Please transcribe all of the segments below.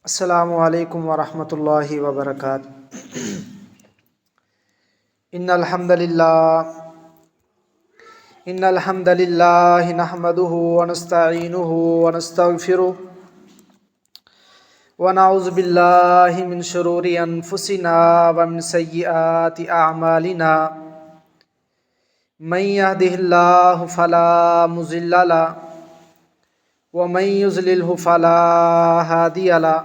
السلام علیکم ورحمۃ اللہ وبرکاتہ۔ ان الحمد للہ نحمده ونستعینه ونستغفره ونعوذ باللہ من شرور انفسنا ومن سیئات اعمالنا من يهده اللہ فلا مضل له ومن يضلله فلا هادي له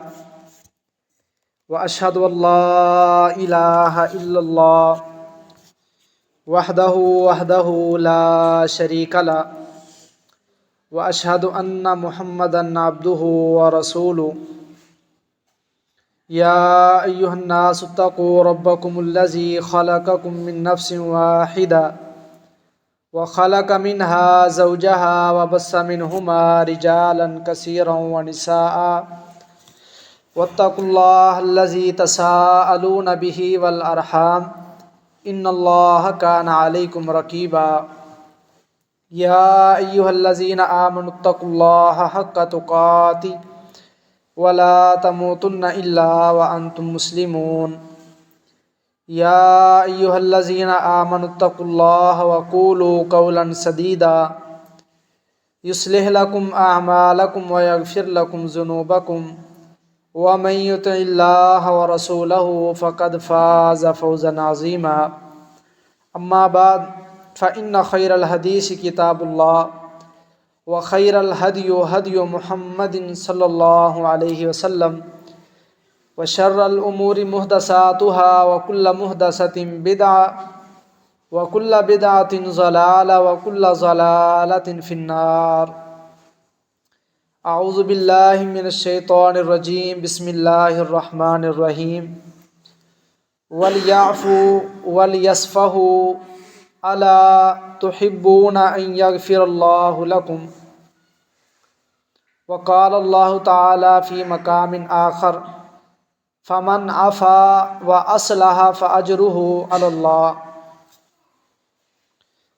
واشهد ان لا اله الا الله وحده لا شريك له واشهد ان محمدا عبده ورسوله يا ايها الناس اتقوا ربكم الذي خلقكم من نفس واحده وخلق منها زوجها وبث منهما رجالا كثيرا ونساء واتقوا الله الذي تساءلون به والأرحام إن الله كان عليكم رقيبا يا أيها الذين آمنوا اتقوا الله حق تقاته ولا تموتن إلا وأنتم مسلمون يا أيها الذين آمنوا اتقوا الله وقولوا قولا سديدا يصلح لكم أعمالكم ويغفر لكم ذنوبكم ومن يطع الله ورسوله فقد فاز فوزا عظيما أما بعد فإن خير الحديث كتاب الله وخير الهدي هدي محمد صلى الله عليه وسلم وشر الأمور محدثاتها وكل محدثة بدعة وكل بدعة ضلالة وكل ضلالة في النار۔ اعوذ باللہ من الشیطان الرجیم، بسم اللہ الرحمن الرحیم۔ وَلْيَعْفُوا وَلْيَصْفَحُوا أَلَا تُحِبُّونَ أَن يَغْفِرَ اللَّهُ لَكُمْ۔ وقال اللہ تعالی فی مقام آخر فَمَنْ عَفَا وَأَصْلَحَ فَأَجْرُهُ عَلَى اللَّهِ۔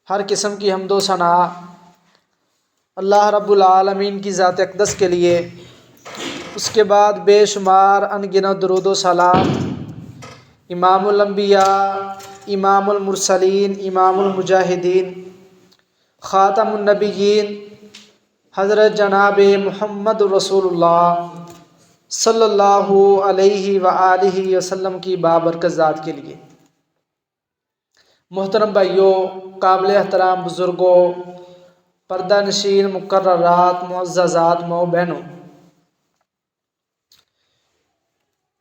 ہر قسم کی حمد و ثنا اللہ رب العالمین کی ذات اقدس کے لیے، اس کے بعد بے شمار انگنت درود و سلام امام الانبیاء، امام المرسلین، امام المجاہدین، خاتم النبیین حضرت جناب محمد رسول اللہ صلی اللہ علیہ وآلہ وسلم کی بابرکت ذات کے لیے۔ محترم بھائیوں، قابل احترام بزرگوں، پردہ نشین مقررات، معززات، ماؤں بہنوں،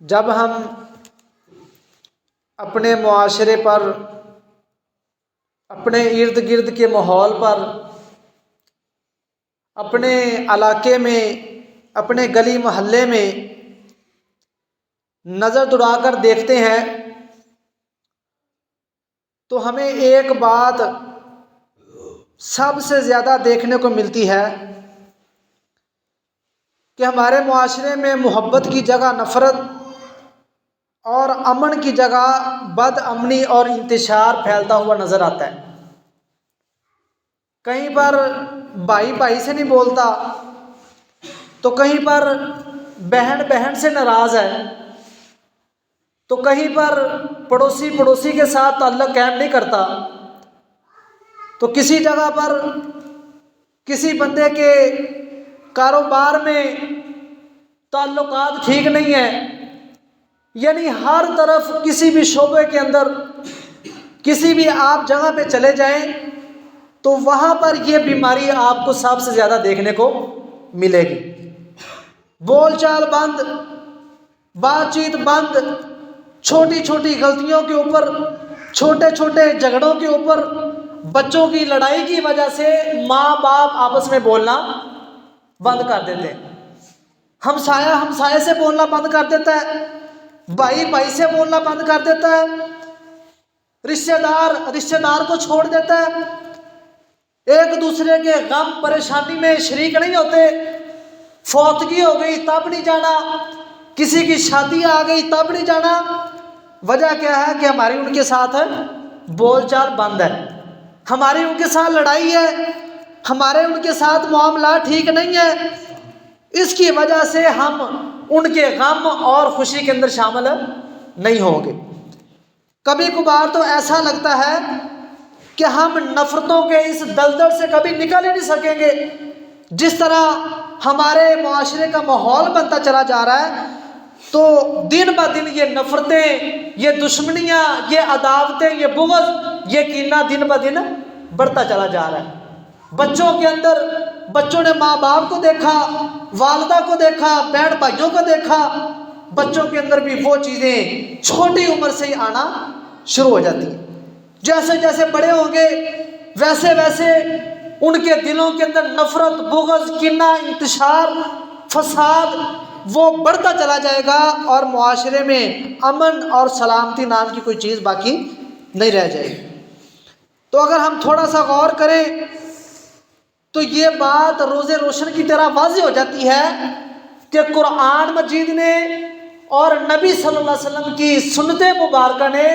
جب ہم اپنے معاشرے پر، اپنے ارد گرد کے ماحول پر، اپنے علاقے میں، اپنے گلی محلے میں نظر دوڑا کر دیکھتے ہیں تو ہمیں ایک بات سب سے زیادہ دیکھنے کو ملتی ہے کہ ہمارے معاشرے میں محبت کی جگہ نفرت اور امن کی جگہ بد امنی اور انتشار پھیلتا ہوا نظر آتا ہے۔ کہیں پر بھائی بھائی سے نہیں بولتا تو کہیں پر بہن بہن سے ناراض ہے، تو کہیں پر پڑوسی پڑوسی کے ساتھ تعلق قائم نہیں کرتا، تو کسی جگہ پر کسی بندے کے کاروبار میں تعلقات ٹھیک نہیں ہیں، یعنی ہر طرف کسی بھی شعبے کے اندر، کسی بھی آپ جگہ پہ چلے جائیں تو وہاں پر یہ بیماری آپ کو سب سے زیادہ دیکھنے کو ملے گی۔ بول چال بند، بات چیت بند، چھوٹی چھوٹی غلطیوں کے اوپر، چھوٹے چھوٹے جھگڑوں کے اوپر، بچوں کی لڑائی کی وجہ سے ماں باپ آپس میں بولنا بند کر دیتے ہیں، ہمسایہ ہمسائے سے بولنا بند کر دیتا ہے، بھائی بھائی سے بولنا بند کر دیتا ہے، رشتہ دار رشتہ دار کو چھوڑ دیتا ہے، ایک دوسرے کے غم پریشانی میں شریک نہیں ہوتے، فوتگی ہو گئی تب نہیں جانا، کسی کی شادی آ گئی تب نہیں جانا۔ وجہ کیا ہے کہ ہماری ان کے ساتھ بول چال بند ہے، ہماری ان کے ساتھ لڑائی ہے، ہمارے ان کے ساتھ معاملات ٹھیک نہیں ہے، اس کی وجہ سے ہم ان کے غم اور خوشی کے اندر شامل نہیں ہوں گے۔ کبھی کبھار تو ایسا لگتا ہے کہ ہم نفرتوں کے اس دلدل سے کبھی نکل ہی نہیں سکیں گے۔ جس طرح ہمارے معاشرے کا ماحول بنتا چلا جا رہا ہے، تو دن بہ دن یہ نفرتیں، یہ دشمنیاں، یہ عداوتیں، یہ بغض، یہ کینہ دن بہ دن بڑھتا چلا جا رہا ہے۔ بچوں کے اندر، بچوں نے ماں باپ کو دیکھا، والدہ کو دیکھا، بہن بھائیوں کو دیکھا، بچوں کے اندر بھی وہ چیزیں چھوٹی عمر سے ہی آنا شروع ہو جاتی ہیں۔ جیسے جیسے بڑے ہوں گے ویسے ویسے ان کے دلوں کے اندر نفرت، بغض، کینہ، انتشار، فساد وہ بڑھتا چلا جائے گا، اور معاشرے میں امن اور سلامتی نام کی کوئی چیز باقی نہیں رہ جائے گی۔ تو اگر ہم تھوڑا سا غور کریں تو یہ بات روز روشن کی طرح واضح ہو جاتی ہے کہ قرآن مجید نے اور نبی صلی اللہ علیہ وسلم کی سنت مبارکہ نے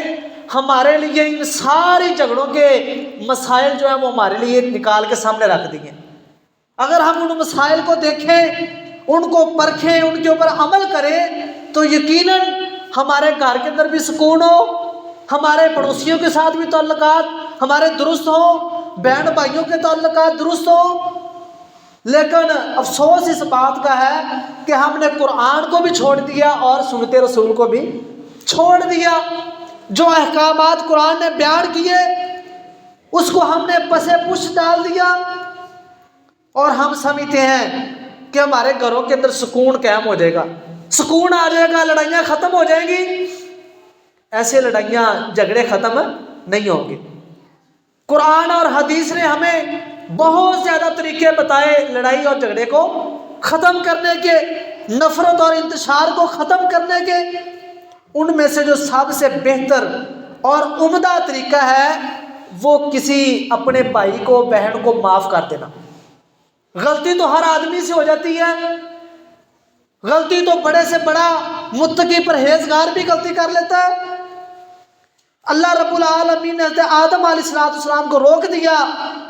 ہمارے لیے ان ساری جھگڑوں کے مسائل جو ہیں وہ ہمارے لیے نکال کے سامنے رکھ دیے۔ اگر ہم ان مسائل کو دیکھیں، ان کو پرکھیں، ان کے اوپر عمل کریں، تو یقیناً ہمارے گھر کے اندر بھی سکون ہو، ہمارے پڑوسیوں کے ساتھ بھی تعلقات ہمارے درست ہوں، بہن بھائیوں کے تعلقات درست ہوں۔ لیکن افسوس اس بات کا ہے کہ ہم نے قرآن کو بھی چھوڑ دیا اور سنت رسول کو بھی چھوڑ دیا۔ جو احکامات قرآن نے بیان کیے اس کو ہم نے پسے پش ڈال دیا، اور ہم سمجھتے ہیں کہ ہمارے گھروں کے اندر سکون قائم ہو جائے گا، سکون آ جائے گا، لڑائیاں ختم ہو جائیں گی۔ ایسے لڑائیاں جھگڑے ختم نہیں ہوں گے۔ قرآن اور حدیث نے ہمیں بہت زیادہ طریقے بتائے لڑائی اور جھگڑے کو ختم کرنے کے، نفرت اور انتشار کو ختم کرنے کے۔ ان میں سے جو سب سے بہتر اور عمدہ طریقہ ہے وہ کسی اپنے بھائی کو، بہن کو معاف کر دینا۔ غلطی تو ہر آدمی سے ہو جاتی ہے، غلطی تو بڑے سے بڑا متقی پرہیزگار بھی غلطی کر لیتا ہے۔ اللہ رب العالمین نے حضرت آدم علیہ السلام کو روک دیا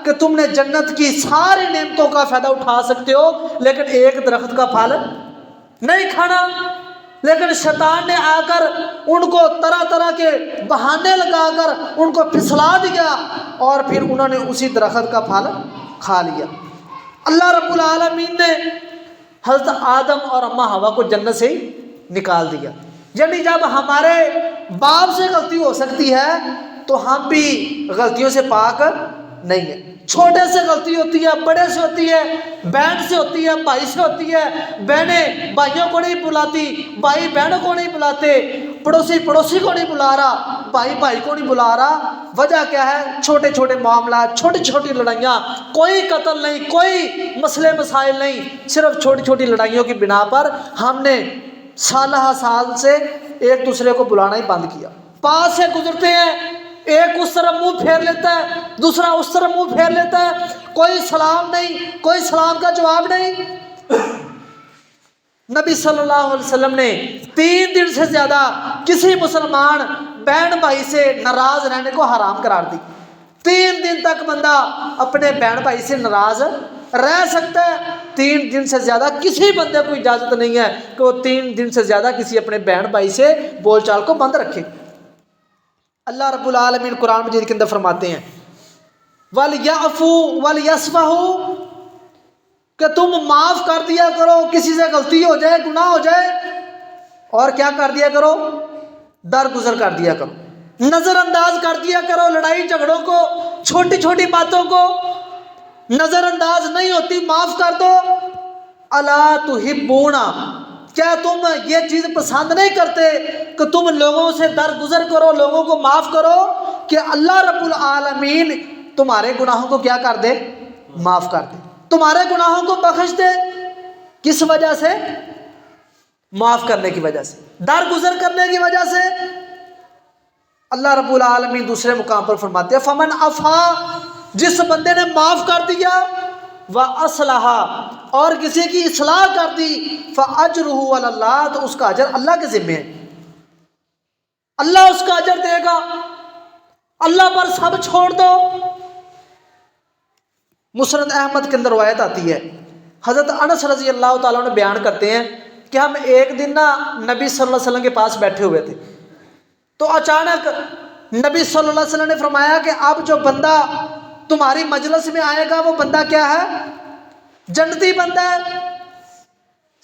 کہ تم نے جنت کی ساری نعمتوں کا فائدہ اٹھا سکتے ہو لیکن ایک درخت کا پھل نہیں کھانا۔ لیکن شیطان نے آ کر ان کو طرح طرح کے بہانے لگا کر ان کو پھسلا دیا، اور پھر انہوں نے اسی درخت کا پھل کھا لیا۔ اللہ رب العالمین نے حضرت آدم اور اماں حوا کو جنت سے ہی نکال دیا۔ یعنی جب ہمارے باپ سے غلطی ہو سکتی ہے تو ہم بھی غلطیوں سے پاک نہیں ہیں۔ چھوٹے سے غلطی ہوتی ہے، بڑے سے ہوتی ہے، بہن سے ہوتی ہے، بھائی سے ہوتی ہے، بہنیں بھائیوں کو نہیں بلاتی، بھائی بہنوں کو نہیں بلاتے، پڑوسی پڑوسی کو نہیں بلا رہا، بھائی بھائی کو نہیں بلا رہا۔ وجہ کیا ہے؟ چھوٹے چھوٹے معاملات، چھوٹی چھوٹی لڑائیاں، کوئی قتل نہیں، کوئی مسئلے مسائل نہیں، صرف چھوٹی چھوٹی لڑائیوں کی بنا پر ہم نے سالہ سال سے ایک دوسرے کو بلانا ہی بند کیا۔ پاس سے گزرتے ہیں، ایک اس طرف منہ پھیر لیتا ہے، دوسرا اس طرف منہ پھیر لیتا ہے، کوئی سلام نہیں، کوئی سلام کا جواب نہیں۔ نبی صلی اللہ علیہ وسلم نے 3 دن سے زیادہ کسی مسلمان بہن بھائی سے ناراض رہنے کو حرام قرار دی۔ 3 دن تک بندہ اپنے بہن بھائی سے ناراض رہ سکتا ہے، 3 دن سے زیادہ کسی بندے کو اجازت نہیں ہے کہ وہ 3 دن سے زیادہ کسی اپنے بہن بھائی سے بول چال کو بند رکھے۔ اللہ رب العالمین قرآن مجید کے اندر فرماتے ہیں وَلْيَعْفُوا وَلْيَصْفَحُوا، کہ تم معاف کر دیا کرو، کسی سے غلطی ہو جائے، گناہ ہو جائے، اور کیا کر دیا کرو؟ درگزر کر دیا کرو، نظر انداز کر دیا کرو لڑائی جھگڑوں کو، چھوٹی چھوٹی باتوں کو نظر انداز نہیں ہوتی، معاف کر دو۔ الا تحبون، کیا تم یہ چیز پسند نہیں کرتے کہ تم لوگوں سے درگزر کرو، لوگوں کو معاف کرو، کہ اللہ رب العالمین تمہارے گناہوں کو کیا کر دے؟ معاف کر دے، تمہارے گناہوں کو بخش دے۔ کس وجہ سے؟ معاف کرنے کی وجہ سے، درگزر کرنے کی وجہ سے۔ اللہ رب العالمین دوسرے مقام پر فرماتے ہیں فمن عفا، جس بندے نے معاف کر دیا، وَأَصْلَحَ، اور کسی کی اصلاح کر دی، فَأَجْرُهُ عَلَى اللَّهِ، تو اس کا اجر اللہ کے ذمہ ہے، اللہ اس کا اجر دے گا، اللہ پر سب چھوڑ دو۔ مسند احمد کے اندر روایت آتی ہے، حضرت انس رضی اللہ تعالیٰ نے بیان کرتے ہیں کہ ہم ایک دن نا نبی صلی اللہ علیہ وسلم کے پاس بیٹھے ہوئے تھے، تو اچانک نبی صلی اللہ علیہ وسلم نے فرمایا کہ اب جو بندہ تمہاری مجلس میں آئے گا وہ بندہ کیا ہے؟ جنتی بندہ ہے۔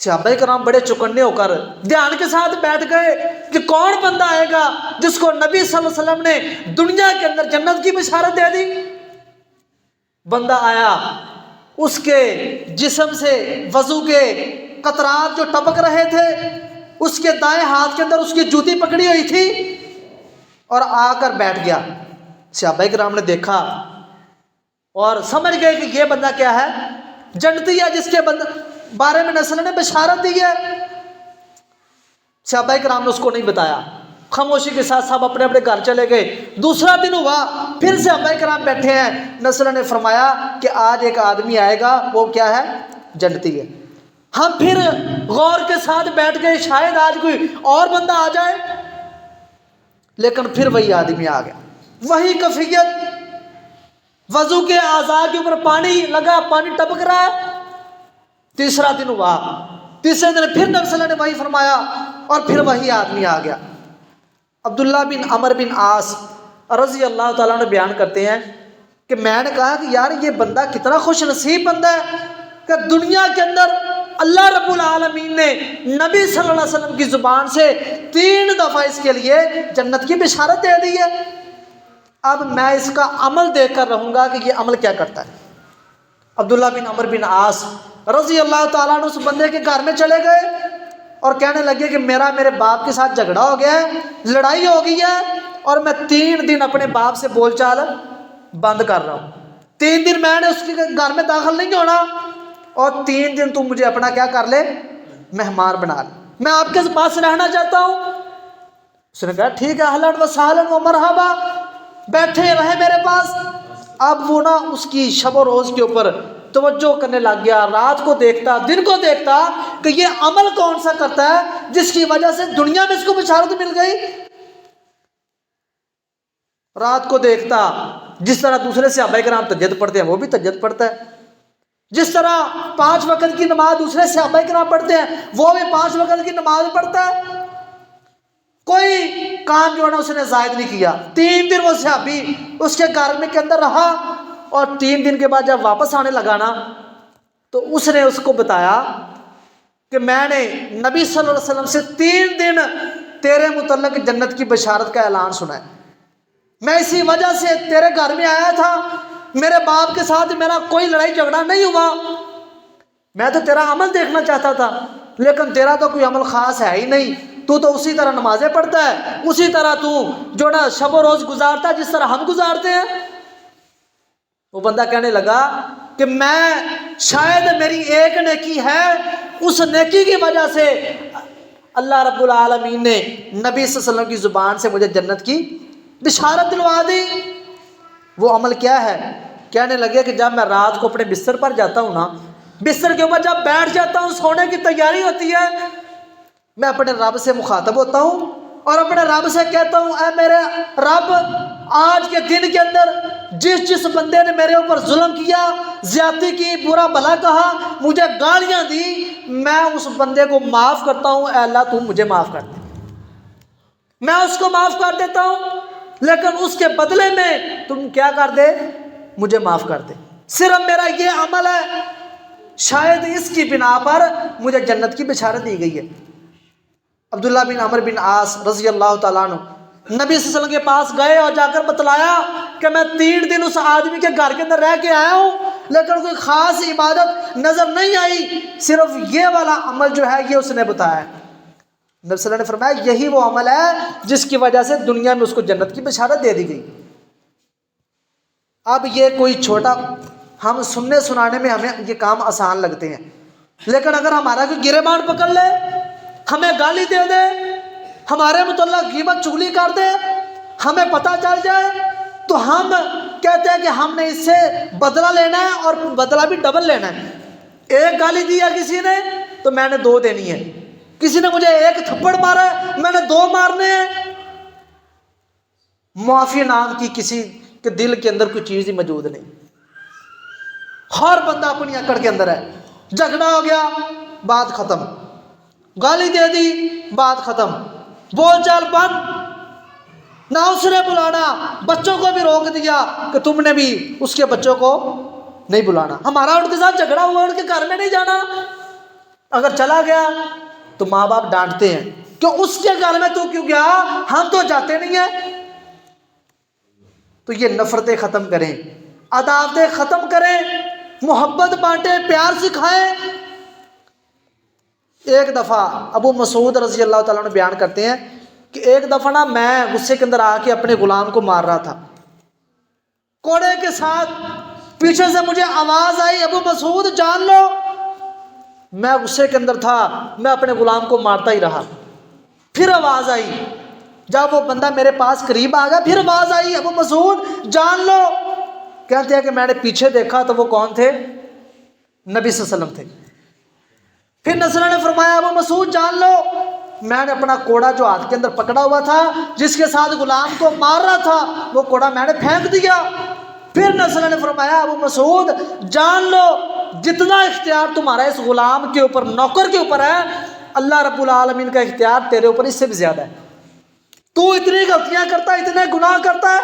صحابہ کرام بڑے چوکنے ہو کر دھیان کے ساتھ بیٹھ گئے کہ کون بندہ آئے گا جس کو نبی صلی اللہ علیہ وسلم نے دنیا کے اندر جنت کی بشارت دے دی۔ بندہ آیا، اس کے جسم سے وضو کے قطرات جو ٹپک رہے تھے، اس کے دائیں ہاتھ کے اندر اس کی جوتی پکڑی ہوئی تھی، اور آ کر بیٹھ گیا۔ صحابہ کرام نے دیکھا اور سمجھ گئے کہ یہ بندہ کیا ہے؟ جنتی ہے، جس کے بارے میں نبی نے بشارت دی ہے۔ صحابہ کرام نے اس کو نہیں بتایا، خاموشی کے ساتھ سب اپنے اپنے گھر چلے گئے۔ دوسرا دن ہوا، پھر صحابہ کرام بیٹھے ہیں، نبی نے فرمایا کہ آج ایک آدمی آئے گا، وہ کیا ہے؟ جنتی ہے۔ ہم پھر غور کے ساتھ بیٹھ گئے، شاید آج کوئی اور بندہ آ جائے، لیکن پھر وہی آدمی آ گیا، وہی کیفیت، وضو کے اعضاء کے اوپر پانی لگا، پانی ٹپک رہا ہے۔ تیسرا دن ہوا، تیسرے دن پھر نبی صلی اللہ علیہ وسلم نے وہی فرمایا، اور پھر وہی آدمی آ گیا۔ عبداللہ بن عمر بن عاص رضی اللہ تعالیٰ عنہ بیان کرتے ہیں کہ میں نے کہا کہ یار یہ بندہ کتنا خوش نصیب بندہ ہے کہ دنیا کے اندر اللہ رب العالمین نے نبی صلی اللہ علیہ وسلم کی زبان سے 3 دفعہ اس کے لیے جنت کی بشارت دے دی ہے۔ اب میں اس کا عمل دیکھ کر رہوں گا کہ یہ عمل کیا کرتا ہے۔ عبداللہ بن عمر بن عاص رضی اللہ تعالیٰ عنہ اس بندے کے گھر میں چلے گئے اور کہنے لگے کہ میرے باپ کے ساتھ جھگڑا ہو گیا ہے، لڑائی ہو گئی ہے، اور میں 3 دن اپنے باپ سے بول چال بند کر رہا ہوں۔ 3 دن میں نے اس کے گھر میں داخل نہیں ہونا، اور 3 دن تم مجھے اپنا کیا کر لے؟ مہمان بنا لے، میں آپ کے پاس رہنا چاہتا ہوں۔ اس نے کہا ٹھیک ہے، اہلاً و سہلاً و مرحبا، بیٹھے رہے میرے پاس۔ اب وہ نا اس کی شب و روز کے اوپر توجہ کرنے لگ گیا، رات کو دیکھتا، دن کو دیکھتا کہ یہ عمل کون سا کرتا ہے جس کی وجہ سے دنیا میں اس کو بشارت مل گئی۔ رات کو دیکھتا، جس طرح دوسرے صحابہ کرام تہجد پڑھتے ہیں وہ بھی تہجد پڑھتا ہے، جس طرح 5 وقت کی نماز دوسرے صحابہ کرام پڑھتے ہیں وہ بھی 5 وقت کی نماز پڑھتا ہے۔ کوئی کام جو ہے نا اس نے زائد نہیں کیا۔ 3 دن وہ صحابی اس کے گھر میں کے اندر رہا، اور 3 دن کے بعد جب واپس آنے لگا نا تو اس نے اس کو بتایا کہ میں نے نبی صلی اللہ علیہ وسلم سے 3 دن تیرے متعلق جنت کی بشارت کا اعلان سنا ہے، میں اسی وجہ سے تیرے گھر میں آیا تھا، میرے باپ کے ساتھ میرا کوئی لڑائی جھگڑا نہیں ہوا، میں تو تیرا عمل دیکھنا چاہتا تھا، لیکن تیرا تو کوئی عمل خاص ہے ہی نہیں، تو اسی طرح نمازیں پڑھتا ہے، اسی طرح تو جو نا شب و روز گزارتا ہے جس طرح ہم گزارتے ہیں۔ وہ بندہ کہنے لگا کہ میں شاید میری ایک نیکی ہے، اس نیکی کی وجہ سے اللہ رب العالمین نے نبی صلی اللہ علیہ وسلم کی زبان سے مجھے جنت کی بشارت دلوا دی۔ وہ عمل کیا ہے؟ کہنے لگے کہ جب میں رات کو اپنے بستر پر جاتا ہوں نا، بستر کے اوپر جب بیٹھ جاتا ہوں، سونے کی تیاری ہوتی ہے، میں اپنے رب سے مخاطب ہوتا ہوں اور اپنے رب سے کہتا ہوں اے میرے رب، آج کے دن کے اندر جس بندے نے میرے اوپر ظلم کیا، زیادتی کی، برا بھلا کہا، مجھے گالیاں دی، میں اس بندے کو معاف کرتا ہوں، اے اللہ تو مجھے معاف کر دے۔ میں اس کو معاف کر دیتا ہوں، لیکن اس کے بدلے میں تم کیا کر دے؟ مجھے معاف کر دے۔ صرف میرا یہ عمل ہے، شاید اس کی بنا پر مجھے جنت کی بشارت دی گئی ہے۔ عبداللہ بن عمر بن عاص رضی اللہ تعالیٰ عنہ نبی صلی اللہ علیہ وسلم کے پاس گئے اور جا کر بتلایا کہ میں 3 دن اس آدمی کے گھر کے اندر رہ کے آیا ہوں، لیکن کوئی خاص عبادت نظر نہیں آئی، صرف یہ والا عمل جو ہے یہ اس نے بتایا ہے۔ نبی صلی اللہ علیہ وسلم نے فرمایا یہی وہ عمل ہے جس کی وجہ سے دنیا میں اس کو جنت کی بشارت دے دی گئی۔ اب یہ کوئی چھوٹا، ہم سننے سنانے میں ہمیں یہ کام آسان لگتے ہیں، لیکن اگر ہمارا کوئی گریبان پکڑ لے، ہمیں گالی دے دے، ہمارے متعلق غیبت چغلی کر دے، ہمیں پتہ چل جائے، تو ہم کہتے ہیں کہ ہم نے اس سے بدلہ لینا ہے اور بدلہ بھی ڈبل لینا ہے۔ ایک گالی دیا کسی نے تو میں نے 2 دینی ہے، کسی نے مجھے 1 تھپڑ مارا ہے میں نے 2 مارنے ہیں۔ معافی نام کی کسی کے دل کے اندر کوئی چیز ہی موجود نہیں، ہر بندہ اپنی اکڑ کے اندر ہے، جھگڑا ہو گیا، بات ختم، گالی دے دی، بات ختم، بول چال بند، نہ اس نے بلانا، بچوں کو بھی روک دیا کہ تم نے بھی اس کے بچوں کو نہیں بلانا، ہمارا ان کے ساتھ جھگڑا ہوا، ان کے گھر میں نہیں جانا، اگر چلا گیا تو ماں باپ ڈانٹتے ہیں کہ اس کے گھر میں تو کیوں گیا، ہم تو جاتے نہیں ہیں۔ تو یہ نفرتیں ختم کریں، عداوتیں ختم کریں، محبت بانٹیں، پیار سکھائیں۔ ایک دفعہ ابو مسعود رضی اللہ تعالیٰ عنہ بیان کرتے ہیں کہ ایک دفعہ نا میں غصے کے اندر آ کے اپنے غلام کو مار رہا تھا کوڑے کے ساتھ، پیچھے سے مجھے آواز آئی، ابو مسعود جان لو۔ میں غصے کے اندر تھا، میں اپنے غلام کو مارتا ہی رہا، پھر آواز آئی، جب وہ بندہ میرے پاس قریب آ گیا پھر آواز آئی، ابو مسعود جان لو۔ کہتے ہیں کہ میں نے پیچھے دیکھا تو وہ کون تھے؟ نبی صلی اللہ علیہ وسلم تھے۔ پھر نصر نے فرمایا ابو مسعود جان لو، میں نے اپنا کوڑا جو ہاتھ کے اندر پکڑا ہوا تھا، جس کے ساتھ غلام کو مار رہا تھا، وہ کوڑا میں نے پھینک دیا۔ پھر نصر نے فرمایا ابو مسعود جان لو، جتنا اختیار تمہارا اس غلام کے اوپر، نوکر کے اوپر ہے، اللہ رب العالمین کا اختیار تیرے اوپر اس سے بھی زیادہ ہے۔ تو اتنی غلطیاں کرتا ہے، اتنے گناہ کرتا ہے،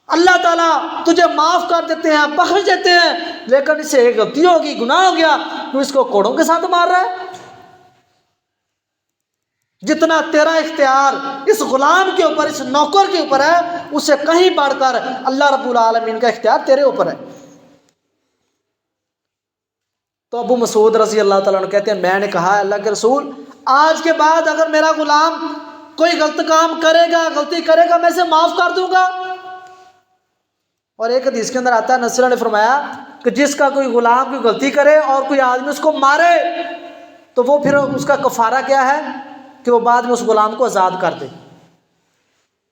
اللہ تعالیٰ تجھے معاف کر دیتے ہیں، بخش دیتے ہیں، لیکن اس سے ایک غلطی ہوگی، گناہ ہو گیا، تو اس کو کوڑوں کے ساتھ مار رہا ہے۔ جتنا تیرا اختیار اس غلام کے اوپر، اس نوکر کے اوپر ہے، اس سے کہیں بڑھ کر اللہ رب العالمین کا اختیار تیرے اوپر ہے۔ تو ابو مسعود رضی اللہ تعالیٰ عنہ کہتے ہیں میں نے کہا اللہ کے رسول، آج کے بعد اگر میرا غلام کوئی غلط کام کرے گا، غلطی کرے گا، میں اسے معاف کر دوں گا۔ اور ایک حدیث کے اندر آتا ہے، نصر نے فرمایا کہ جس کا کوئی غلام کوئی غلطی کرے اور کوئی آدمی اس کو مارے تو وہ پھر اس کا کفارہ کیا ہے کہ وہ بعد میں اس غلام کو آزاد کر دے۔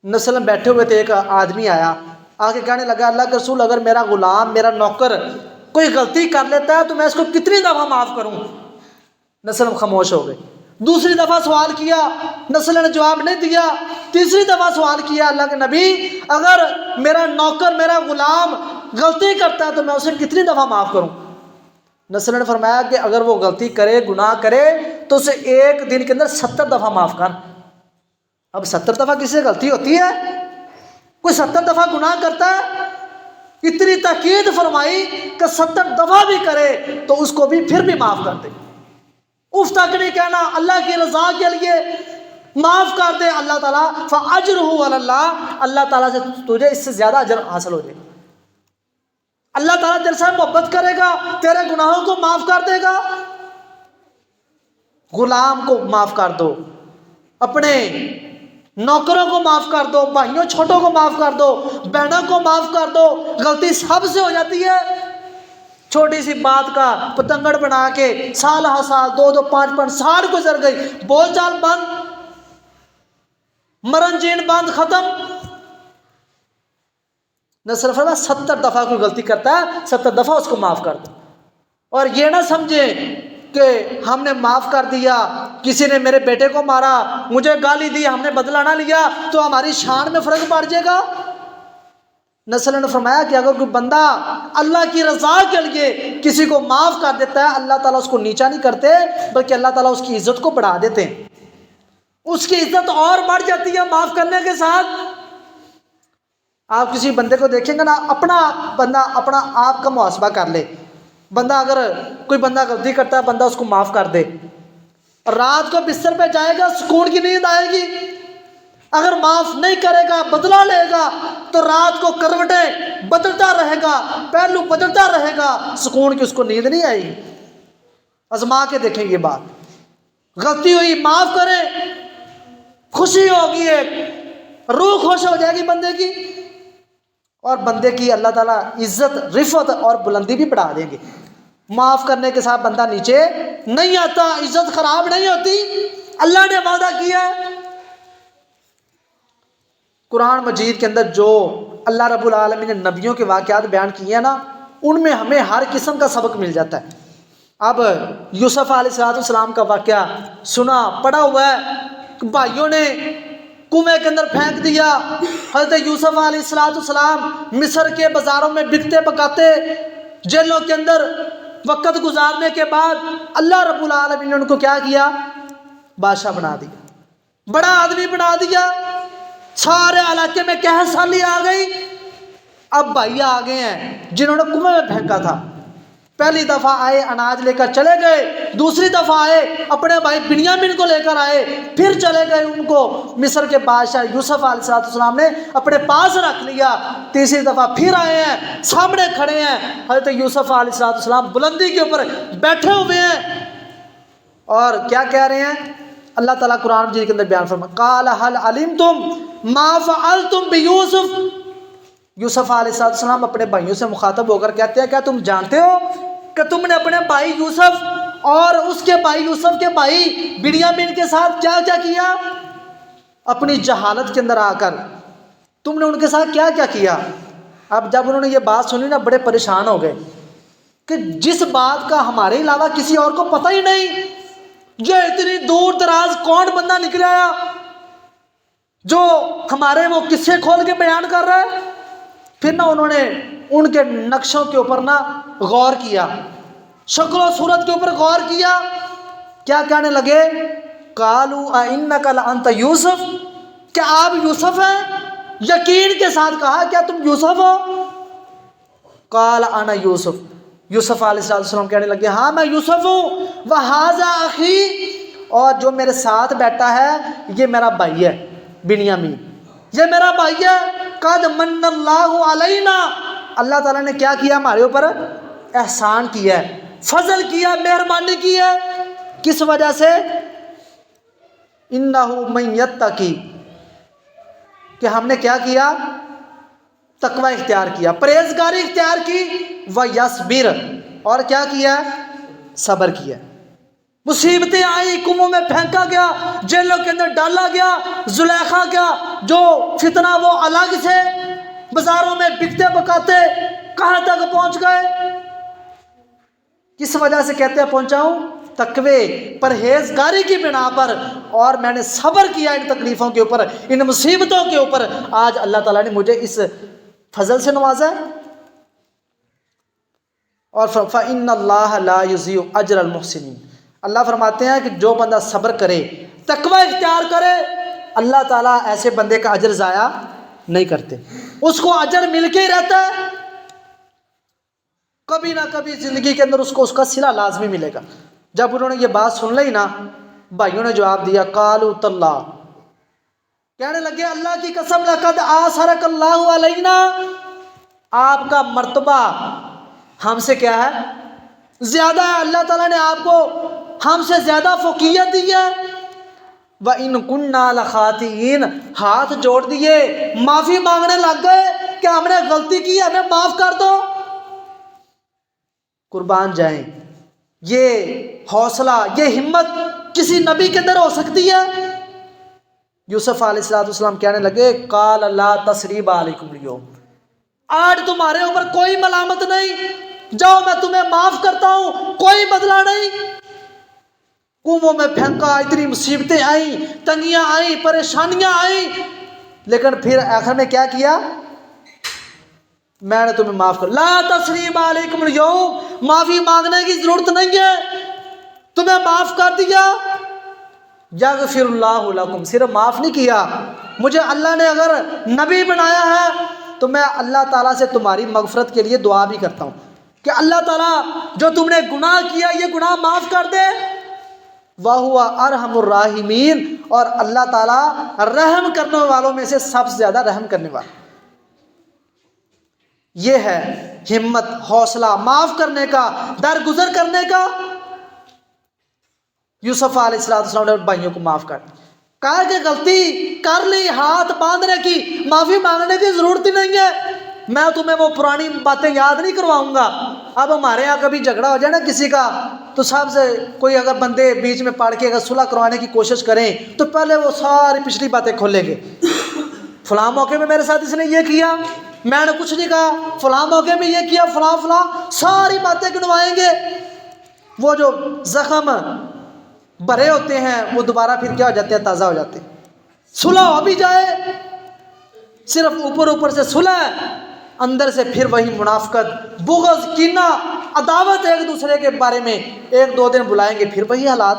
نصر بیٹھے ہوئے تھے، ایک آدمی آیا، آگے کہنے لگا اللہ کے رسول اگر میرا غلام، میرا نوکر کوئی غلطی کر لیتا ہے تو میں اس کو کتنی دفعہ معاف کروں؟ نصر خاموش ہو گئے۔ دوسری دفعہ سوال کیا، نصر نے جواب نہیں دیا۔ تیسری دفعہ سوال کیا اللہ کے نبی اگر میرا نوکر، میرا غلام غلطی کرتا ہے تو میں اسے کتنی دفعہ معاف کروں؟ نصر نے فرمایا کہ اگر وہ غلطی کرے، گناہ کرے تو اسے ایک دن کے اندر 70 دفعہ معاف کر۔ اب 70 دفعہ کسی سے غلطی ہوتی ہے؟ کوئی 70 دفعہ گناہ کرتا ہے؟ اتنی تاکید فرمائی کہ 70 دفعہ بھی کرے تو اس کو بھی پھر بھی معاف کر دے۔ اف تک نہیں کہنا، اللہ کی رضا کے لیے معاف کر دے اللہ تعالیٰ، فَأَجْرُهُ عَلَى اللَّهِ، اللہ تعالیٰ سے تجھے اس سے زیادہ اجر حاصل ہو جائے گا۔ اللہ تعالیٰ تیرے سے محبت کرے گا، تیرے گناہوں کو معاف کر دے گا۔ غلام کو معاف کر دو، اپنے نوکروں کو معاف کر دو، بھائیوں چھوٹوں کو معاف کر دو، بہنوں کو معاف کر دو۔ غلطی سب سے ہو جاتی ہے، چھوٹی سی بات کا پتنگڑ بنا کے سال ہا سال، 2 5 سال گزر گئی، بول چال بند، مرن جین بند، ختم۔ نصر فرمایا 70 دفعہ کوئی غلطی کرتا ہے 70 دفعہ اس کو معاف کر دو۔ اور یہ نہ سمجھیں کہ ہم نے معاف کر دیا، کسی نے میرے بیٹے کو مارا، مجھے گالی دی، ہم نے بدلہ نہ لیا تو ہماری شان میں فرق پڑ جائے گا۔ نصر نے فرمایا کہ اگر کوئی بندہ اللہ کی رضا کے لیے کسی کو معاف کر دیتا ہے، اللہ تعالیٰ اس کو نیچا نہیں کرتے بلکہ اللہ تعالیٰ اس کی عزت کو بڑھا دیتے ہیں، اس کی عزت اور بڑھ جاتی ہے معاف کرنے کے ساتھ۔ آپ کسی بندے کو دیکھیں گے نا، اپنا بندہ اپنا آپ کا محاسبہ کر لے، بندہ اگر کوئی بندہ غلطی کرتا ہے، بندہ اس کو معاف کر دے، رات کو بستر پہ جائے گا، سکون کی نیند آئے گی۔ اگر معاف نہیں کرے گا، بدلہ لے گا تو رات کو کروٹیں بدلتا رہے گا، پہلو بدلتا رہے گا، سکون کی اس کو نیند نہیں آئے گی۔ آزما کے دیکھیں یہ بات، غلطی ہوئی معاف کریں، خوشی ہوگی، ایک روح خوش ہو جائے گی بندے کی، اور بندے کی اللہ تعالیٰ عزت، رفعت اور بلندی بھی بڑھا دیں گے۔ معاف کرنے کے ساتھ بندہ نیچے نہیں آتا، عزت خراب نہیں ہوتی، اللہ نے وعدہ کیا ہے۔ قرآن مجید کے اندر جو اللہ رب العالمین نے نبیوں کے واقعات بیان کیے ہیں نا، ان میں ہمیں ہر قسم کا سبق مل جاتا ہے۔ اب یوسف علیہ السلام کا واقعہ سنا، پڑھا ہوا ہے، بھائیوں نے کنویں کے اندر پھینک دیا، حضرت یوسف علیہ السلام مصر کے بازاروں میں بکتے بکاتے، جیلوں کے اندر وقت گزارنے کے بعد اللہ رب العالمین نے ان کو کیا کیا؟ بادشاہ بنا دیا, بڑا آدمی بنا دیا, سارے علاقے میں قحط سالی آ گئی. اب بھائی آ گئے ہیں جنہوں نے کنویں میں پھینکا تھا, پہلی دفعہ آئے اناج لے کر چلے گئے, دوسری دفعہ آئے اپنے بھائی بنیامین کو لے کر آئے, پھر چلے گئے, ان کو مصر کے بادشاہ یوسف علیہ السلام نے اپنے پاس رکھ لیا. تیسری دفعہ پھر آئے ہیں, سامنے کھڑے ہیں, حضرت یوسف علیہ السلام بلندی کے اوپر بیٹھے ہوئے ہیں, اور کیا کہہ رہے ہیں؟ اللہ تعالیٰ قرآن مجید کے اندر بیان فرما, قال هل علمتم ما فعلتم بیوسف. یوسف علیہ السلام اپنے بھائیوں سے مخاطب ہو کر کہتے ہیں, کیا تم جانتے ہو کہ تم نے اپنے بھائی یوسف اور اس کے بھائی یوسف کے بھائی بنیامین کے ساتھ کیا کیا کیا؟ اپنی جہالت کے اندر آ کر تم نے ان کے ساتھ کیا کیا کیا؟ اب جب انہوں نے یہ بات سنی نا, بڑے پریشان ہو گئے کہ جس بات کا ہمارے علاوہ کسی اور کو پتہ ہی نہیں, جو اتنی دور دراز کون بندہ نکل آیا جو ہمارے وہ قصے کھول کے بیان کر رہا ہے. پھر نہ انہوں نے ان کے نقشوں کے اوپر نہ غور کیا, شکل و صورت کے اوپر غور کیا. کیا کہنے لگے؟ قالوا اِنَّكَ لَأَنْتَ یوسف, کیا آپ یوسف ہیں؟ یقین کے ساتھ کہا, کیا تم یوسف ہو؟ قال انا یوسف. یوسف علیہ السلام کہنے لگے, ہاں میں یوسف ہوں. وَهَذَا أَخِي, اور جو میرے ساتھ بیٹھا ہے یہ میرا بھائی ہے بنیامین, یہ میرا بھائی ہے. قد من اللہ علینا, اللہ تعالیٰ نے کیا کیا ہمارے اوپر؟ احسان کیا ہے, فضل کیا, مہربانی کی ہے. کس وجہ سے؟ انہ من یتقی, کہ ہم نے کیا کیا؟ تقوی اختیار کیا, پرہیزگاری اختیار کی. وَيَصْبِرْ, اور کیا کیا؟ صبر کیا. مصیبتیں آئیں, کنووں میں پھینکا گیا, جیلوں کے اندر ڈالا گیا, زلیخا کا جو فتنہ وہ الگ سے, بازاروں میں بکتے بکاتے کہاں تک پہنچ گئے. کس وجہ سے کہتے ہیں پہنچا ہوں؟ تقوی, پرہیزگاری کی بنا پر, اور میں نے صبر کیا ان تکلیفوں کے اوپر, ان مصیبتوں کے اوپر. آج اللہ تعالیٰ نے مجھے اس فضل سے نوازا ہے. اور فَإِنَّ اللَّهَ لَا يُضِيعُ أَجْرَ الْمُحْسِنِينَ, اللہ فرماتے ہیں کہ جو بندہ صبر کرے, تقوی اختیار کرے, اللہ تعالیٰ ایسے بندے کا اجر ضائع نہیں کرتے, اس کو اجر مل کے ہی رہتا ہے. کبھی نہ کبھی زندگی کے اندر اس کو اس کا صلہ لازمی ملے گا. جب انہوں نے یہ بات سن لی نا, بھائیوں نے جواب دیا, قالوا تاللہ, کہنے لگے اللہ کی قسم, لقد آثرک اللہ علینا, آپ کا مرتبہ ہم سے کیا ہے؟ زیادہ ہے. اللہ تعالیٰ نے آپ کو ہم سے زیادہ فوقیت دی ہے. وَإِن كُنَّا لَخَاطِئِينَ, ہاتھ جوڑ دیے, معافی مانگنے لگ گئے کہ ہم نے غلطی کی, ہمیں معاف کر دو. قربان جائیں, یہ حوصلہ, یہ ہمت کسی نبی کے اندر ہو سکتی ہے؟ یوسف علیہ السلام کہنے لگے, قَالَ لَا تَثْرِيبَ عَلَيْكُمُ الْيَوْمَ, آج تمہارے اوپر کوئی ملامت نہیں, جاؤ میں تمہیں معاف کرتا ہوں, کوئی بدلہ نہیں. کنووں میں پھینکا, اتنی مصیبتیں آئیں, تنگیاں آئیں, پریشانیاں آئیں, لیکن پھر آخر میں کیا کیا؟ میں نے تمہیں معاف کر, لا تثریب علیکم اليوم, معافی مانگنے کی ضرورت نہیں ہے, تمہیں معاف کر دیا. یغفر اللہ لکم, صرف معاف نہیں کیا, مجھے اللہ نے اگر نبی بنایا ہے تو میں اللہ تعالیٰ سے تمہاری مغفرت کے لیے دعا بھی کرتا ہوں کہ اللہ تعالیٰ جو تم نے گناہ کیا یہ گناہ معاف کر دے. وَهُوَ أَرْحَمُ الرَّاحِمِينَ, اور اللہ تعالیٰ رحم کرنے والوں میں سے سب سے زیادہ رحم کرنے والا. یہ ہے ہمت, حوصلہ, معاف کرنے کا, درگزر کرنے کا. یوسف علیہ السلام نے بھائیوں کو معاف کر دیا, کہا کہ غلطی کر لی, ہاتھ باندھنے کی, معافی مانگنے کی ضرورت ہی نہیں ہے, میں تمہیں وہ پرانی باتیں یاد نہیں کرواؤں گا. اب ہمارے یہاں کبھی جھگڑا ہو جائے نا کسی کا, تو سب سے کوئی اگر بندے بیچ میں پڑھ کے اگر صلح کروانے کی کوشش کریں تو پہلے وہ ساری پچھلی باتیں کھولیں گے. فلاں موقع میں میرے ساتھ اس نے یہ کیا, میں نے کچھ نہیں کہا, فلاں موقع میں یہ کیا, فلاں فلاں, ساری باتیں گنوائیں گے. وہ جو زخم بھرے ہوتے ہیں وہ دوبارہ پھر کیا ہو جاتے ہیں؟ تازہ ہو جاتے ہیں. صلح ہو بھی جائے, صرف اوپر اوپر سے صلح, اندر سے پھر وہی منافقت, بغض, کینہ, عداوت ایک دوسرے کے بارے میں. ایک دو دن بلائیں گے پھر وہی حالات.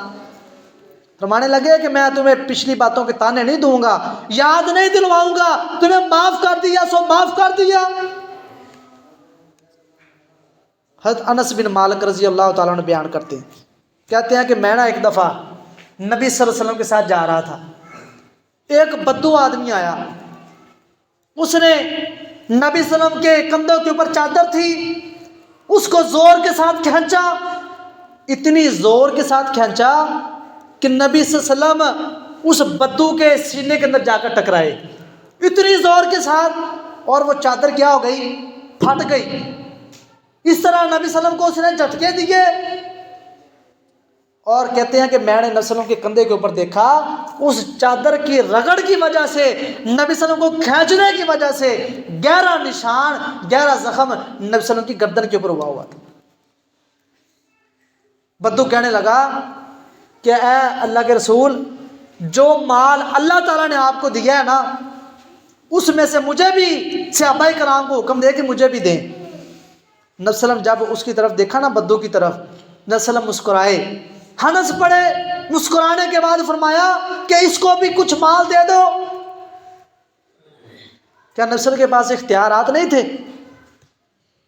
فرمانے لگے کہ میں تمہیں پچھلی باتوں کے تانے نہیں دوں گا، یاد نہیں دلواؤں گا، تمہیں معاف کر دیا سو معاف کر دیا۔ حضرت انس بن مالک رضی اللہ تعالیٰ عنہ بیان کرتے ہیں، کہتے ہیں کہ میں ایک دفعہ نبی صلی اللہ علیہ وسلم کے ساتھ جا رہا تھا، ایک بدو آدمی آیا، اس نے نبی صلی اللہ علیہ وسلم کے کندھوں کے اوپر چادر تھی، اس کو زور کے ساتھ کھینچا، اتنی زور کے ساتھ کھینچا کہ نبی صلی اللہ علیہ وسلم اس بدو کے سینے کے اندر جا کر ٹکرائے، اتنی زور کے ساتھ، اور وہ چادر کیا ہو گئی؟ پھٹ گئی۔ اس طرح نبی صلی اللہ علیہ وسلم کو اس نے جھٹکے دیے، اور کہتے ہیں کہ میں نے نبی صلی اللہ علیہ وسلم کے کندھے کے اوپر دیکھا، اس چادر کی رگڑ کی وجہ سے، نبی صلی اللہ علیہ وسلم کو کھینچنے کی وجہ سے گہرا نشان، گہرا زخم نبی صلی اللہ علیہ وسلم کی گردن کے اوپر ہوا تھا۔ بدو کہنے لگا کہ اے اللہ کے رسول، جو مال اللہ تعالیٰ نے آپ کو دیا ہے نا، اس میں سے مجھے بھی، صحابہ کرام کو حکم دے کہ مجھے بھی دیں۔ نبی صلی اللہ علیہ وسلم جب اس کی طرف دیکھا نا، بدو کی طرف، نبی صلی اللہ علیہ وسلم مسکرائے، ہنس پڑے، مسکرانے کے بعد فرمایا کہ اس کو بھی کچھ مال دے دو۔ کیا نبی صلی اللہ علیہ وسلم کے پاس اختیارات نہیں تھے؟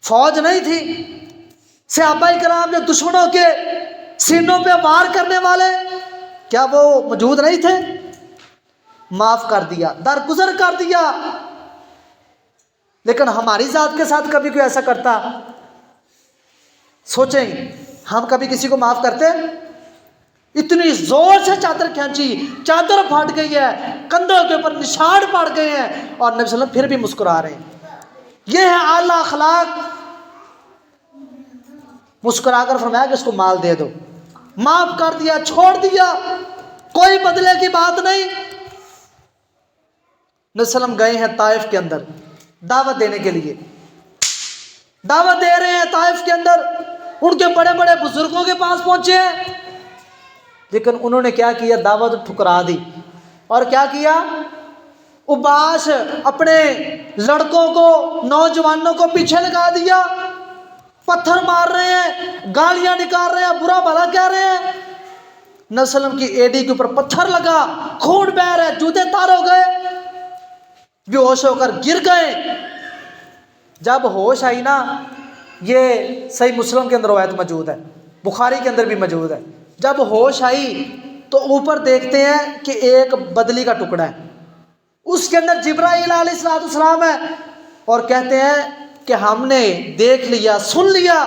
فوج نہیں تھی؟ صحابہ کرام جو دشمنوں کے سینوں پہ وار کرنے والے، کیا وہ موجود نہیں تھے؟ معاف کر دیا، درگزر کر دیا۔ لیکن ہماری ذات کے ساتھ کبھی کوئی ایسا کرتا؟ سوچیں، ہم کبھی کسی کو معاف کرتے؟ اتنی زور سے چادر کھینچی، چادر پھٹ گئی ہے، کندھوں کے اوپر نشان پڑ گئے ہیں، اور نبی صلی اللہ علیہ وسلم پھر بھی مسکرا رہے ہیں۔ یہ ہے اعلیٰ اخلاق۔ مسکرا کر فرمایا کہ اس کو مال دے دو، معاف کر دیا، چھوڑ دیا، کوئی بدلے کی بات نہیں۔ نبی صلی اللہ علیہ وسلم گئے ہیں طائف کے اندر دعوت دینے کے لیے، دعوت دے رہے ہیں طائف کے اندر، ان کے بڑے بڑے بزرگوں کے پاس پہنچے ہیں، لیکن انہوں نے کیا کیا؟ دعوت ٹھکرا دی، اور کیا کیا؟ اباش اپنے لڑکوں کو، نوجوانوں کو پیچھے لگا دیا، پتھر مار رہے ہیں، گالیاں نکال رہے ہیں، برا بھلا کہہ رہے ہیں۔ نبی صلی اللہ علیہ وسلم کی ایڑی کے اوپر پتھر لگا، خون بہہ رہا ہے، جوتے تار ہو گئے، بے ہوش ہو کر گر گئے۔ جب ہوش آئی نا، یہ صحیح مسلم کے اندر روایت موجود ہے، بخاری کے اندر بھی موجود ہے، جب ہوش آئی تو اوپر دیکھتے ہیں کہ ایک بدلی کا ٹکڑا ہے، اس کے اندر جبرائیل علیہ السلام ہے، اور کہتے ہیں کہ ہم نے دیکھ لیا، سن لیا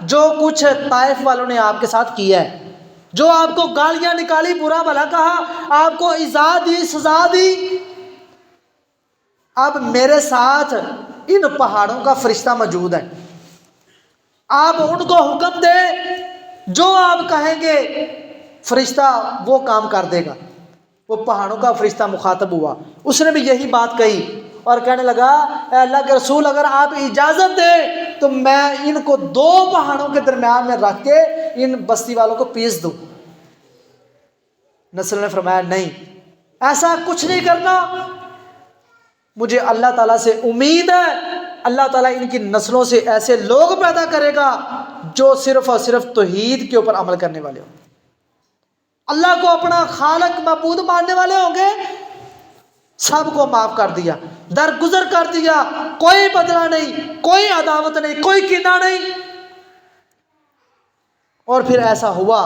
جو کچھ طائف والوں نے آپ کے ساتھ کیا ہے، جو آپ کو گالیاں نکالی، برا بھلا کہا، آپ کو ایذا دی، سزا دی۔ اب میرے ساتھ ان پہاڑوں کا فرشتہ موجود ہے، آپ ان کو حکم دیں، جو آپ کہیں گے فرشتہ وہ کام کر دے گا۔ وہ پہاڑوں کا فرشتہ مخاطب ہوا، اس نے بھی یہی بات کہی، اور کہنے لگا اے اللہ کے رسول، اگر آپ اجازت دیں تو میں ان کو 2 پہاڑوں کے درمیان میں رکھ کے ان بستی والوں کو پیس دوں۔ نبی نے فرمایا نہیں، ایسا کچھ نہیں کرنا، مجھے اللہ تعالیٰ سے امید ہے، اللہ تعالیٰ ان کی نسلوں سے ایسے لوگ پیدا کرے گا جو صرف اور صرف توحید کے اوپر عمل کرنے والے ہوں، اللہ کو اپنا خالق معبود ماننے والے ہوں گے۔ سب کو معاف کر دیا، درگزر کر دیا، کوئی بدلہ نہیں، کوئی عداوت نہیں، کوئی کینہ نہیں۔ اور پھر ایسا ہوا،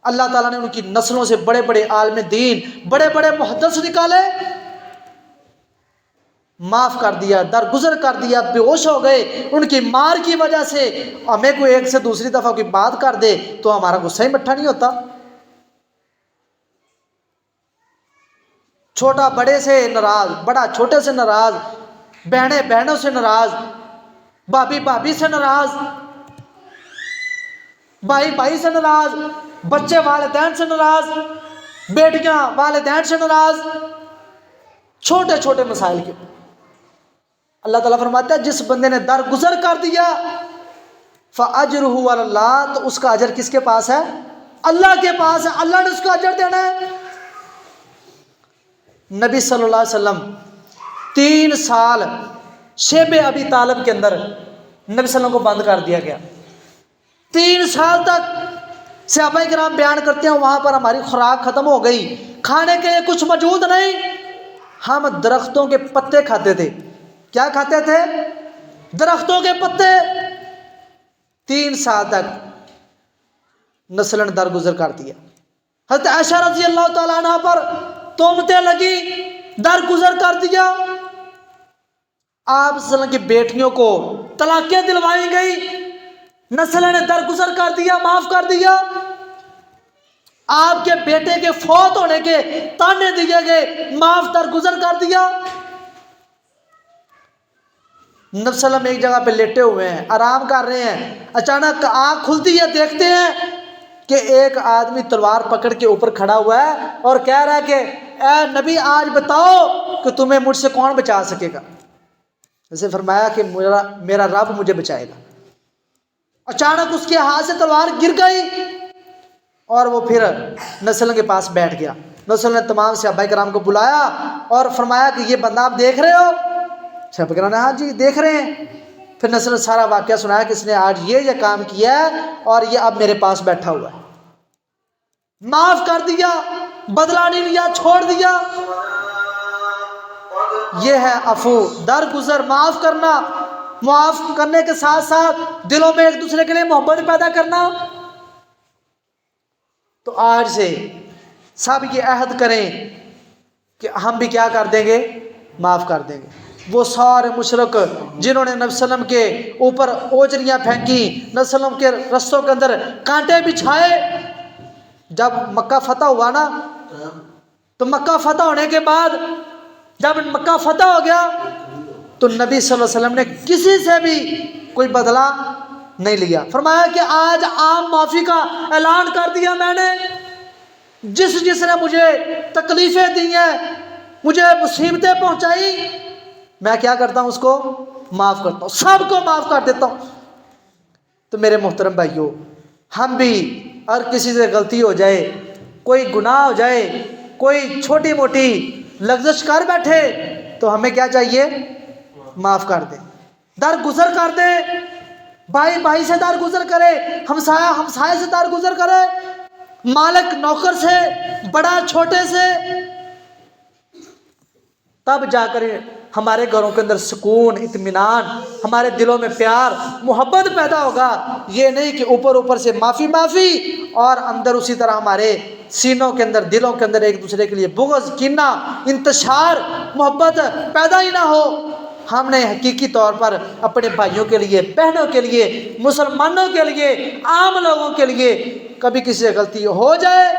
اللہ تعالیٰ نے ان کی نسلوں سے بڑے بڑے عالم دین، بڑے بڑے محدث نکالے، معاف کر دیا، درگزر کر دیا، بے ہوش ہو گئے ان کی مار کی وجہ سے۔ ہمیں کوئی ایک سے دوسری دفعہ کوئی بات کر دے تو ہمارا غصہ ہی مٹھا نہیں ہوتا، چھوٹا بڑے سے ناراض، بڑا چھوٹے سے ناراض، بہنیں بہنوں سے ناراض، بھابی بھابی سے ناراض، بھائی بھائی سے ناراض، بچے والدین سے ناراض، بیٹیاں والدین سے ناراض، چھوٹے چھوٹے مسائل کے۔ اللہ تعالیٰ فرماتا ہے جس بندے نے درگزر کر دیا فَأَجْرُهُ عَلَى اللَّهِ، تو اس کا اجر کس کے پاس ہے؟ اللہ کے پاس ہے، اللہ نے اس کو اجر دینا ہے۔ نبی صلی اللہ علیہ وسلم 3 سال شیب ابی طالب کے اندر نبی صلی اللہ علیہ وسلم کو بند کر دیا گیا، 3 سال تک صحابہ کرام بیان کرتے ہیں وہاں پر ہماری خوراک ختم ہو گئی، کھانے کے لیے کچھ موجود نہیں، ہم درختوں کے پتے کھاتے تھے۔ کیا کھاتے تھے؟ درختوں کے پتے۔ 3 سال تک نسلیں درگزر کر دیا۔ حضرت عائشہ رضی اللہ تعالیٰ عنہ پر تہمتیں لگی، درگزر کر دیا۔ آپ صلی اللہ علیہ وسلم کی بیٹیوں کو طلاقیں دلوائی گئی، نسلیں نے درگزر کر دیا، معاف کر دیا۔ آپ کے بیٹے کے فوت ہونے کے تانے دیے گئے، معاف درگزر کر دیا۔ نبی صلی اللہ علیہ وسلم ایک جگہ پہ لیٹے ہوئے ہیں، آرام کر رہے ہیں، اچانک آنکھ کھلتی ہے، دیکھتے ہیں کہ ایک آدمی تلوار پکڑ کے اوپر کھڑا ہوا ہے اور کہہ رہا ہے کہ اے نبی آج بتاؤ کہ تمہیں مجھ سے کون بچا سکے گا۔ اسے فرمایا کہ میرا رب مجھے بچائے گا۔ اچانک اس کے ہاتھ سے تلوار گر گئی اور وہ پھر نسل کے پاس بیٹھ گیا۔ نسل نے تمام صحابہ کرام کو بلایا اور فرمایا کہ یہ بندہ آپ دیکھ رہے ہو؟ صحابہ کرام نے ہاں جی دیکھ رہے ہیں۔ پھر نسل نے سارا واقعہ سنایا کہ اس نے آج یہ کام کیا ہے اور یہ اب میرے پاس بیٹھا ہوا ہے۔ معاف کر دیا، بدلہ نہیں لیا، چھوڑ دیا۔ یہ ہے عفو، درگزر، معاف کرنا، معاف کرنے کے ساتھ ساتھ دلوں میں ایک دوسرے کے لیے محبت پیدا کرنا۔ تو آج سے سب یہ عہد کریں کہ ہم بھی کیا کر دیں گے؟ معاف کر دیں گے۔ وہ سارے مشرک جنہوں نے نبی صلی اللہ علیہ وسلم کے اوپر اوجریاں پھینکی، نبی صلی اللہ علیہ وسلم کے رستوں کے اندر کانٹے بچھائے، جب مکہ فتح ہوا نا، تو مکہ فتح ہونے کے بعد جب مکہ فتح ہو گیا تو نبی صلی اللہ علیہ وسلم نے کسی سے بھی کوئی بدلہ نہیں لیا۔ فرمایا کہ آج عام معافی کا اعلان کر دیا میں نے، جس نے مجھے تکلیفیں دی ہیں، مجھے مصیبتیں پہنچائی، میں کیا کرتا ہوں؟ اس کو معاف کرتا ہوں، سب کو معاف کر دیتا ہوں۔ تو میرے محترم بھائیوں، ہم بھی اور کسی سے غلطی ہو جائے، کوئی گناہ ہو جائے، کوئی چھوٹی موٹی لغزش کر بیٹھے تو ہمیں کیا چاہیے؟ معاف کر دیں، درگزر کر دیں۔ بھائی بھائی سے درگزر کرے، ہمسایہ ہمسایہ سے درگزر کرے، مالک نوکر سے، بڑا چھوٹے سے، تب جا کر ہمارے گھروں کے اندر سکون، اطمینان، ہمارے دلوں میں پیار، محبت پیدا ہوگا۔ یہ نہیں کہ اوپر سے معافی اور اندر اسی طرح ہمارے سینوں کے اندر، دلوں کے اندر ایک دوسرے کے لیے بغض، کینہ، انتشار، محبت پیدا ہی نہ ہو۔ ہم نے حقیقی طور پر اپنے بھائیوں کے لیے، بہنوں کے لیے، مسلمانوں کے لیے، عام لوگوں کے لیے کبھی کسی سے غلطی ہو جائے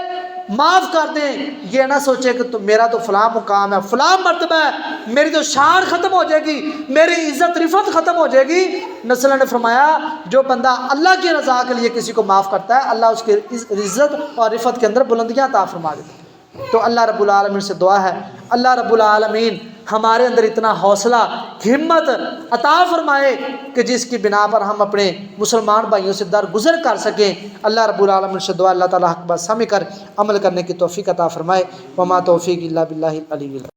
معاف کر دیں۔ یہ نہ سوچے کہ میرا تو فلاں مقام ہے، فلاں مرتبہ ہے، میری تو شان ختم ہو جائے گی، میری عزت رفت ختم ہو جائے گی۔ نبی نے فرمایا جو بندہ اللہ کی رضا کے لیے کسی کو معاف کرتا ہے، اللہ اس کی عزت اور رفت کے اندر بلندیاں عطا فرما دیتا ہے۔ تو اللہ رب العالمین سے دعا ہے، اللہ رب العالمین ہمارے اندر اتنا حوصلہ، ہمت عطا فرمائے کہ جس کی بنا پر ہم اپنے مسلمان بھائیوں سے درگزر کر سکیں۔ اللہ رب العالمین سے دعا، اللہ تعالیٰ حق بات سمجھ کر عمل کرنے کی توفیق عطا فرمائے۔ وما توفیق الا باللہ العلی العظیم۔